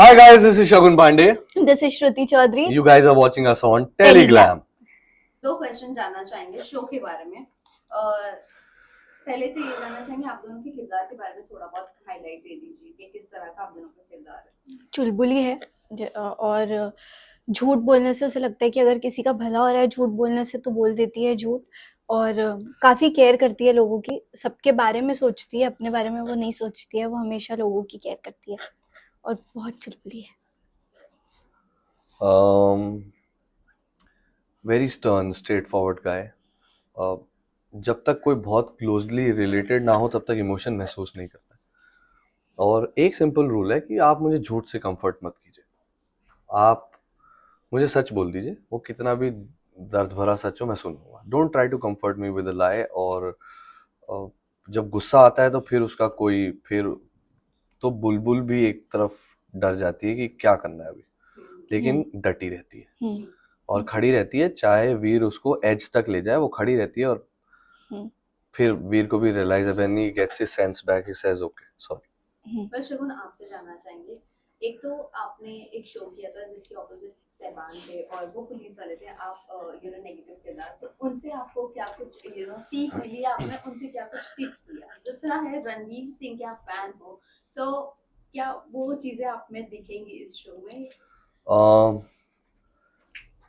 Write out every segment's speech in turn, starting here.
Hi guys, this is Shagun Pandey. This is Shruti Chaudhary. You guys are watching us on Teleglam. दो question जानना चाहेंगे show के बारे में। पहले तो ये जानना चाहेंगे आप दोनों के किरदार के बारे में थोड़ा बहुत हाईलाइट दे दीजिए कि किस तरह का आप दोनों का किरदार है। चुलबुली है और झूठ बोलने से उसे लगता है कि अगर किसी का भला हो रहा है झूठ बोलने से तो बोल देती है झूठ, और काफ़ी केयर करती है लोगों की, सबके बारे में सोचती है, अपने बारे में वो नहीं सोचती है, वो हमेशा लोगों की केयर करती है और बहुत चुलबुली है। Very stern, straightforward guy. जब तक कोई बहुत क्लोजली रिलेटेड ना हो तब तक इमोशन महसूस नहीं करता। और एक सिंपल रूल है कि आप मुझे झूठ से कंफर्ट मत कीजिए, आप मुझे सच बोल दीजिए, वो कितना भी दर्द भरा सच हो मैं सुनूंगा। Don't try to comfort me with a lie. और जब गुस्सा आता है तो फिर तो बुलबुल भी एक तरफ डर जाती है कि क्या करना है अभी, लेकिन डटी रहती है और खड़ी रहती है, चाहे वीर उसको एज तक ले जाए वो खड़ी रहती है। और फिर वीर को भी रियलाइज है, when he gets his sense back he says okay sorry. पर शगुन आपसे जानना चाहेंगे, एक तो आपने एक शो किया था जिसके ऑपोजिट सहबान थे और वो पुलिस वाले थे, आप नेगेटिव किरदार, तो उनसे आपको क्या कुछ सीख मिली, आपने उनसे क्या कुछ टिप्स लिया? दूसरा है रणवीर सिंह के आप फैन हो, तो क्या वो चीजें आप में दिखेंगी इस शो में?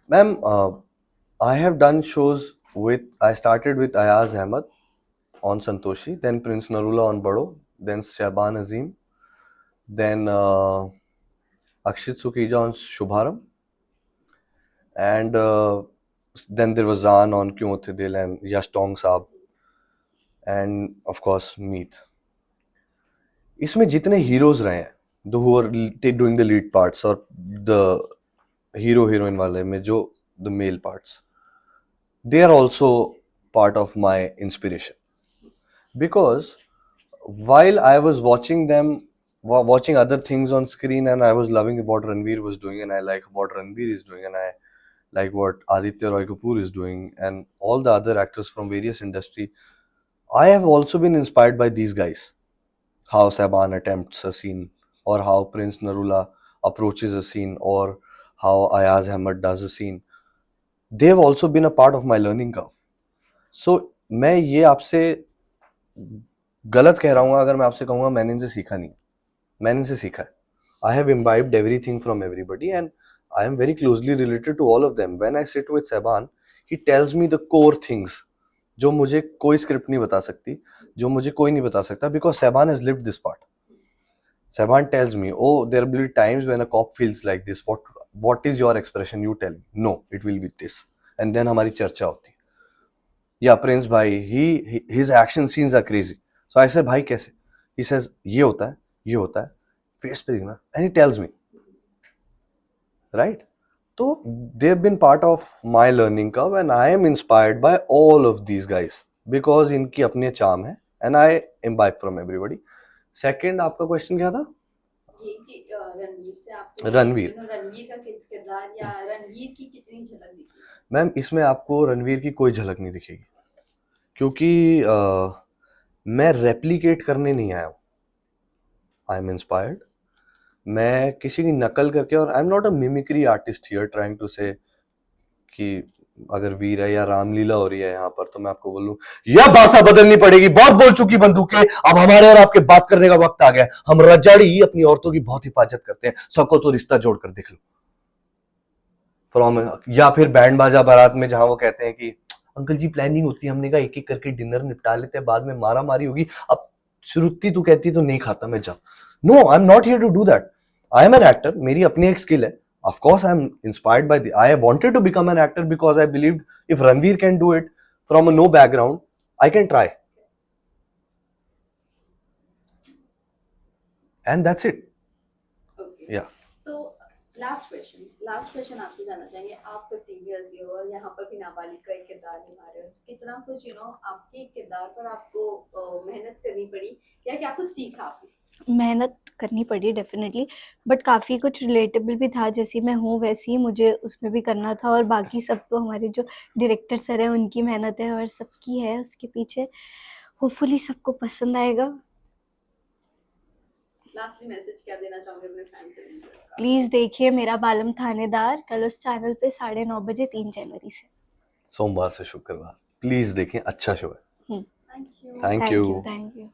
Ma'am, I have done shows I started with Ayaz Ahmed on Santoshi, then Prince Narula on Bado, then Shahban Azim, then Akshit Sukija on Shubharam, and then there was Zaan on Kyun Hote Dil and Yash Tong Saab, and of course Meet. इसमें जितने heroes रहे हैं, who are doing the lead parts और the hero heroine वाले में जो the male parts, they are also part of my inspiration, because while I was watching them, watching other things on screen, and I was loving what Ranveer was doing, and I like what Ranveer is doing, and I like what Aditya Roy Kapoor is doing, and all the other actors from various industry, I have also been inspired by these guys. How Saban attempts a scene, or how Prince Narula approaches a scene, or how Ayaz Ahmed does a scene. They have also been a part of my learning curve. So मैं ये आपसे गलत कह रहा हूँ अगर मैं आपसे कहूँगा मैंने इनसे सीखा नहीं, मैंने इनसे सीखा है. I have imbibed everything from everybody, and I am very closely related to all of them. When I sit with Saban, he tells me the core things जो मुझे कोई स्क्रिप्ट नहीं बता सकती, जो मुझे कोई नहीं बता सकता, because Saban has lived this part. Saban tells me, oh, there will be times when a cop feels like this. What is your expression? You tell me. No, it will be this. And then हमारी चर्चा होती. Yeah, Prince भाई, his action scenes are crazy. So I said, भाई कैसे? He says, ये होता है, face पे देखना, and he tells me. Right? So they've been part of my learning curve, and I am inspired by all of these guys because इनकी अपने charm है, and I imbibe from everybody. Second, आपका question क्या था? ये कि रणवीर से आपको रणवीर का किरदार या रणवीर की कितनी झलक दिखी? मैम, इसमें आपको रणवीर की कोई झलक नहीं दिखेगी, क्योंकि मैं रेप्लिकेट करने नहीं आया हूँ. I am inspired. मैं किसी की नकल करके, और I am not a mimicry artist here trying to say कि अगर वीर है या रामलीला हो रही है यहाँ पर तो मैं आपको बोलूं यह भाषा बदलनी पड़ेगी, बहुत बोल चुकी बंदूकें, अब हमारे और आपके बात करने का वक्त आ गया. हम रजाड़ी अपनी औरतों की बहुत हिफाजत करते हैं, सबको तो रिश्ता जोड़कर देख लो. फ्रॉम, या फिर बैंड बाजा बारात में जहां वो कहते हैं कि अंकल जी प्लानिंग होती है, हमने कहा एक एक करके डिनर निपटा लेते हैं, बाद में मारा मारी होगी. अब श्रुति तू कहती तो नहीं खाता मैं जा. No, I am not here to do that. I am an actor, मेरी अपनी एक स्किल है. Of course, I am inspired by I wanted to become an actor because I believed if Ranveer can do it from a no background, I can try. And that's it. Okay. Yeah. So last question आपसे जानना चाहेंगे, आप 15 years के हो और यहाँ पर भी नाबालिग का एक किरदार निभा रहे हो, कितना कुछ आपके किरदार पर आपको मेहनत करनी पड़ी या क्या कुछ सीखा आपने? मेहनत करनी पड़ी डेफिनेटली, बट काफ़ी कुछ रिलेटेबल भी था. जैसी मैं हूँ वैसी ही मुझे उसमें भी करना था, और बाकी सब तो हमारे जो डायरेक्टर सर हैं उनकी मेहनत है और सबकी है उसके पीछे. होपफुली सबको पसंद आएगा. लास्टली मैसेज क्या देना चाहोगे अपने फैंस से व्यूअर्स का? प्लीज देखिए मेरा बालम थानेदार कल उस चैनल पे 9:30 बजे 3 जनवरी से। सोमवार से शुक्रवार प्लीज देखें, अच्छा शो है। Hmm, thank you. Thank thank you. You, thank you.